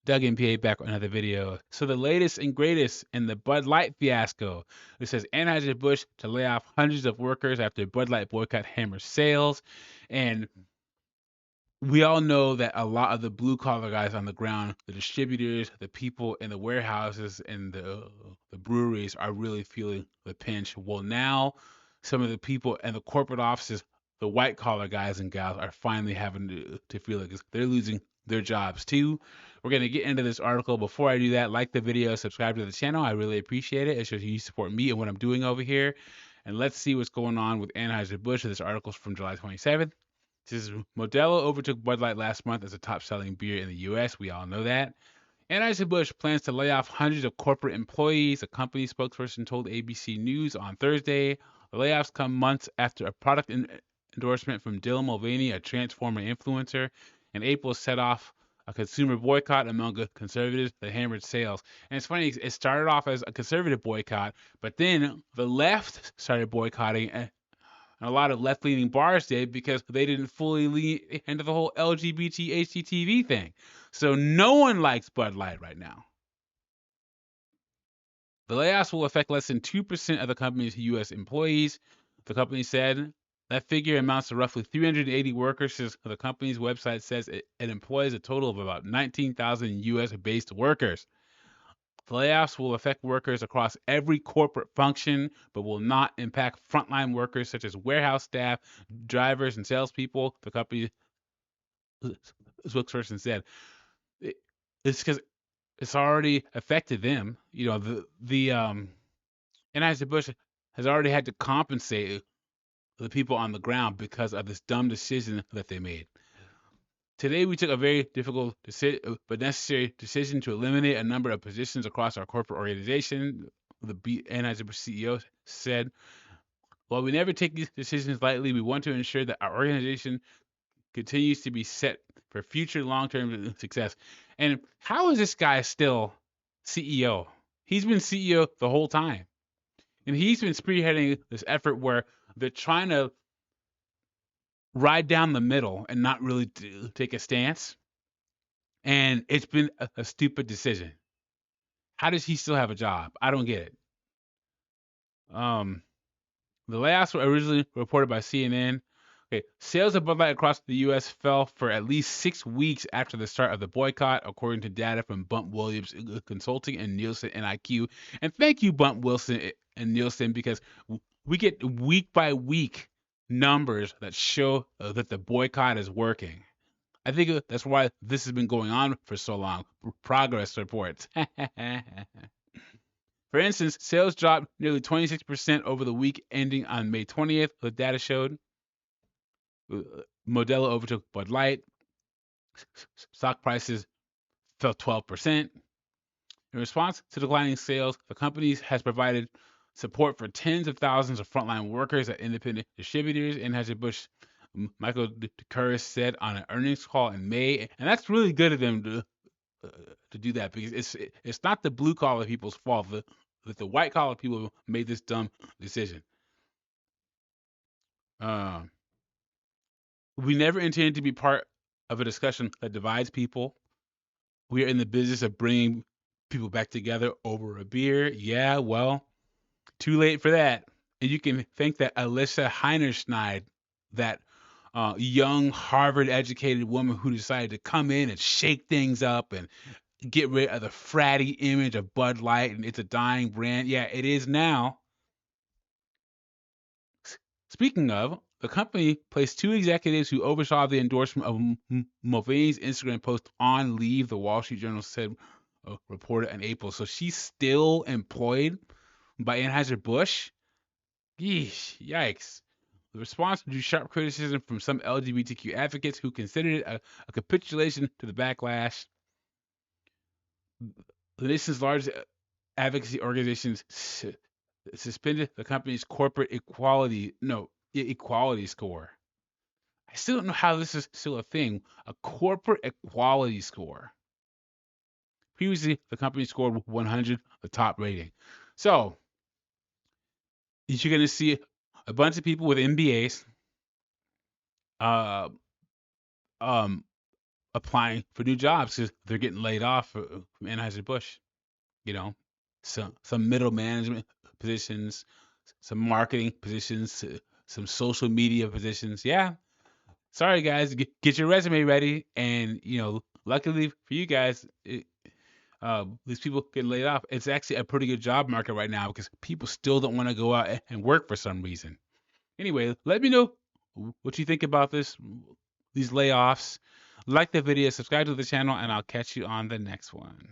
Doug MPA back with another video. So the latest and greatest in the Bud Light fiasco. It says Anheuser Busch to lay off hundreds of workers after Bud Light boycott hammers sales. And we all know that a lot of the blue collar guys on the ground, the distributors, the people in the warehouses and the breweries are really feeling the pinch. Well, now some of the people in the corporate offices, the white collar guys and gals, are finally having to feel like they're losing their jobs too. We're going to get into this article. Before I do that, like the video, subscribe to the channel. I really appreciate it. It shows you support me and what I'm doing over here. And let's see what's going on with Anheuser-Busch. This article is from July 27th. This is Modelo overtook Bud Light last month as a top-selling beer in the U.S. We all know that. Anheuser-Busch plans to lay off hundreds of corporate employees, a company spokesperson told ABC News on Thursday. The layoffs come months after a product endorsement from Dylan Mulvaney, a Transformer influencer, in April set off a consumer boycott among conservatives that hammered sales. And it's funny, it started off as a conservative boycott, but then the left started boycotting, and a lot of left-leaning bars did because they didn't fully lean into the whole LGBT HGTV thing. So no one likes Bud Light right now. The layoffs will affect less than 2% of the company's U.S. employees. The company said that figure amounts to roughly 380 workers. The company's website says it employs a total of about 19,000 U.S.-based workers. The layoffs will affect workers across every corporate function, but will not impact frontline workers such as warehouse staff, drivers, and salespeople. The company spokesperson said it's because it's already affected them. You know, the Anheuser Busch has already had to compensate the people on the ground because of this dumb decision that they made. Today, we took a very difficult but necessary decision to eliminate a number of positions across our corporate organization, the Anheuser-Busch CEO said. While we never take these decisions lightly, we want to ensure that our organization continues to be set for future long-term success. And how is this guy still CEO? He's been CEO the whole time. And he's been spearheading this effort where they're trying to ride down the middle and not really take a stance. And it's been a stupid decision. How does he still have a job? I don't get it. The layoffs were originally reported by CNN. Okay, sales of Bud Light across the U.S. fell for at least 6 weeks after the start of the boycott, according to data from Bump Williams Consulting and Nielsen NIQ. And thank you, Bump Wilson and Nielsen, because we get week by week numbers that show that the boycott is working. I think that's why this has been going on for so long. Progress reports. For instance, sales dropped nearly 26% over the week ending on May 20th, the data showed. Modelo overtook Bud Light. Stock prices fell 12%. In response to declining sales, the company has provided support for tens of thousands of frontline workers at independent distributors. Anheuser-Busch Michael DeCuris said on an earnings call in May, and that's really good of them to do that, because it's not the blue collar people's fault that the white collar people made this dumb decision. We never intended to be part of a discussion that divides people. We are in the business of bringing people back together over a beer. Yeah, well, too late for that. And you can thank that Alyssa Heinerschneid, that young Harvard-educated woman who decided to come in and shake things up and get rid of the fratty image of Bud Light, and it's a dying brand. Yeah, it is now. Speaking of, the company placed 2 executives who oversaw the endorsement of Mulvaney's Instagram post on leave, the Wall Street Journal said, reported in April. So she's still employed by Anheuser-Busch? Yeesh, yikes. The response drew sharp criticism from some LGBTQ advocates who considered it a capitulation to the backlash. The nation's largest advocacy organizations suspended the company's corporate equality score. I still don't know how this is still a thing. A corporate equality score. Previously, the company scored 100, the top rating. So you're going to see a bunch of people with MBAs, applying for new jobs because they're getting laid off from Anheuser Busch. You know, some middle management positions, some marketing positions, some social media positions. Yeah, sorry guys, get your resume ready, and luckily for you guys, these people getting laid off. It's actually a pretty good job market right now because people still don't want to go out and work for some reason. Anyway, let me know what you think about these layoffs. Like the video, subscribe to the channel, and I'll catch you on the next one.